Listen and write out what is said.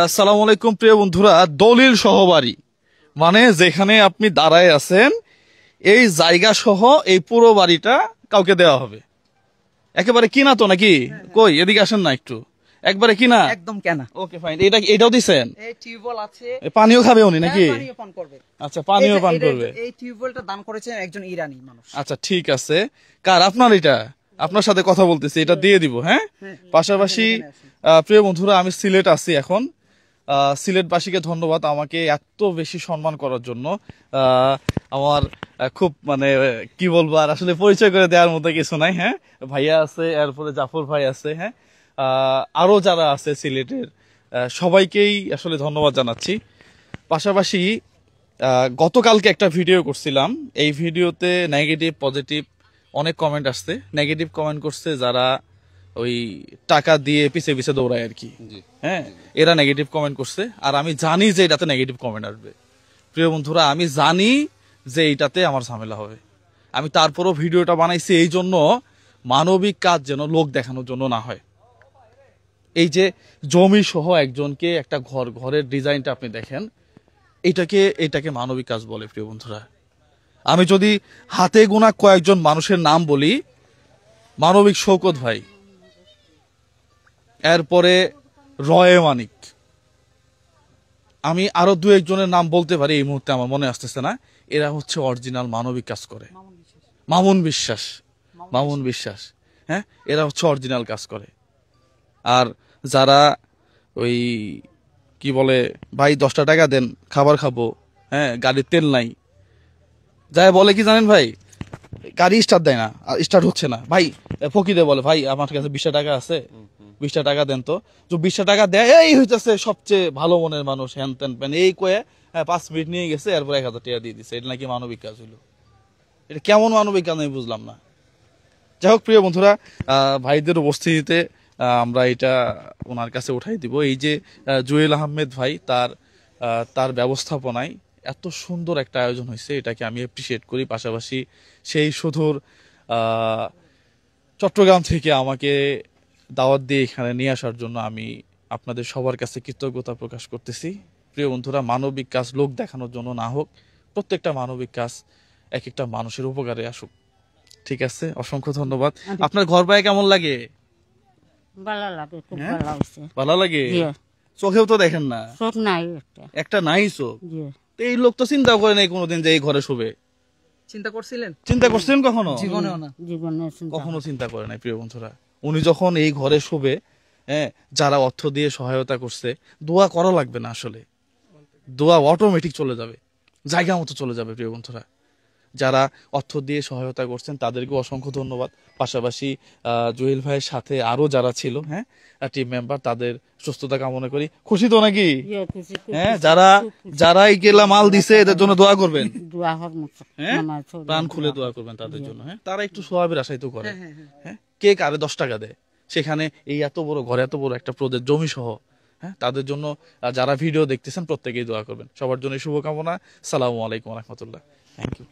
আসসালামু আলাইকুম প্রিয় বন্ধুরা, দলিল সহ বাড়ি মানে যেখানে আপনি দাঁড়ায় আছেন এই জায়গা সহ এই পুরো বাড়িটা কাউকে দেওয়া হবে। একেবারে কিনা তো নাকি? কই এদিকে আসেন না একটু, একবারে কিনা একদম কেনা। Okay fine. এটাও দিছেন? এই টিউবওয়েল আছে, পানিও খাবে উনি নাকি? পানিও পান করবে। আচ্ছা, পানিও পান করবে। এই টিউবওয়েলটা দান করেছেন একজন ইরানি মানুষ। আচ্ছা ঠিক আছে, কার আপনার? এটা আপনার সাথে কথা বলতেছি, এটা দিয়ে দিব। হ্যাঁ, পাশাপাশি প্রিয় বন্ধুরা আমি সিলেট আছি এখন। সিলেটবাসীকে ধন্যবাদ আমাকে এত বেশি সম্মান করার জন্য। আমার খুব মানে কি বলবো, আর আসলে পরিচয় করে দেওয়ার মতো কিছু নাই। হ্যাঁ, ভাইয়া আছে, এরপরে জাফর ভাই আছে, হ্যাঁ আরো যারা আছে সিলেটের সবাইকেই আসলে ধন্যবাদ জানাচ্ছি। পাশাপাশি গতকালকে একটা ভিডিও করছিলাম, এই ভিডিওতে নেগেটিভ পজিটিভ অনেক কমেন্ট আসছে। নেগেটিভ কমেন্ট করছে যারা ওই টাকা দিয়ে পিছে পিছে দৌড়ায় আর কি। হ্যাঁ, এরা নেগেটিভ কমেন্ট করছে, আর আমি জানি যে এটাতে নেগেটিভ কমেন্ট আসবে। প্রিয় বন্ধুরা আমি জানি যে এইটাতে আমার ঝামেলা হবে, আমি তারপরও ভিডিওটা বানাইছি এই জন্য মানবিক কাজ যেন লোক দেখানোর জন্য না হয়। এই যে জমি সহ একজনকে একটা ঘরের ডিজাইনটা আপনি দেখেন, এটাকে মানবিক কাজ বলে। প্রিয় বন্ধুরা আমি যদি হাতে গোনা কয়েকজন মানুষের নাম বলি, মানবিক শৌকত ভাই, এরপরে রয়ে মানিক, আমি আরো দু একজনের নাম বলতে পারি, এই মুহূর্তে আমার মনে আসতেছে না। এরা হচ্ছে অরিজিনাল মানবিক কাজ করে। মামুন বিশ্বাস, হ্যাঁ, এরা হচ্ছে অরিজিনাল কাজ করে। আর যারা ওই কি বলে, ভাই 10টা টাকা দেন খাবার খাবো, হ্যাঁ গাড়ির তেল নাই, যাই বলে কি জানেন ভাই, গাড়ি স্টার্ট দেয় না, স্টার্ট হচ্ছে না, ভাই ফকিরে বলে ভাই আমার কাছে 20টা টাকা আছে, 20টা টাকা দেন তো। 20টা টাকা দেয়, এই হইতেছে সবচেয়ে ভালো মনের মানুষ, হ্যান ত্যান প্যান এই কয়ে 5 মিনিট নিয়ে গেছে, এরপর 1000 টাকা দিয়ে দিচ্ছে। এটা নাকি মানবিক কাজ হইলো? এটা কেমন মানবিক কাজ আমি বুঝলাম না। যাই হোক প্রিয় বন্ধুরা, ভাইদের উপস্থিতিতে আমরা এটা ওনার কাছে উঠাই দিব। এই যে জুয়েল আহমেদ ভাই, তার ব্যবস্থাপনায় এত সুন্দর একটা আয়োজন হয়েছে, এটাকে আমি অ্যাপ্রিসিয়েট করি। পাশাপাশি সেই সুদূর চট্টগ্রাম থেকে আমাকে দাওয়াত দিয়ে এখানে নিয়ে আসার জন্য আমি আপনাদের সবার কাছে কৃতজ্ঞতা প্রকাশ করতেছি। প্রিয় বন্ধুরা মানবিক কাজ লোক দেখানোর জন্য না হোক, প্রত্যেকটা মানবিক কাজ এক একটা মানুষের উপকারে আসুক। ঠিক আছে, অসংখ্য ধন্যবাদ। আপনার ঘর পায়ে কেমন লাগে? ভালো লাগে, খুব ভালো লাগছে। ভালো লাগে? চোখেও তো দেখেন না, চোখ নাই একটা নাই চোখ। এই লোক তো চিন্তা করে নাই কোনোদিন যে এই ঘরে শুবে। চিন্তা করছিলেন কখনো? জীবনেও না, কখনো চিন্তা করে নাই। প্রিয় বন্ধুরা উনি যখন এই ঘরে শুবে, হ্যাঁ, যারা অর্থ দিয়ে সহায়তা করছে, দোয়া করা লাগবে না, আসলে দোয়া অটোমেটিক চলে যাবে, জায়গা মতো চলে যাবে। প্রিয় বন্ধুরা যারা অর্থ দিয়ে সহায়তা করছেন তাদেরকে অসংখ্য ধন্যবাদ। পাশাপাশি জুয়েল ভাইয়ের সাথে আরো যারা ছিল, হ্যাঁ টিম মেম্বার, তাদের সুস্থতা কামনা করি। খুশি তো নাকি? হ্যাঁ, যারা এই কেলা মাল দিছে এদের জন্য দোয়া করবেন, হ্যাঁ প্রাণ খুলে দোয়া করবেন তাদের জন্য। হ্যাঁ, তারা একটু সোয়াবের আশাই তো করে। হ্যাঁ, কে কারে 10 টাকা দেয়, সেখানে এই এত বড় ঘরে এত বড় একটা প্রজেক্ট জমি সহ, হ্যাঁ তাদের জন্য যারা ভিডিও দেখতেছেন প্রত্যেকেই দোয়া করবেন। সবার জন্য শুভকামনা। সালামু আলাইকুম রহমতুল্লাহ। Thank you.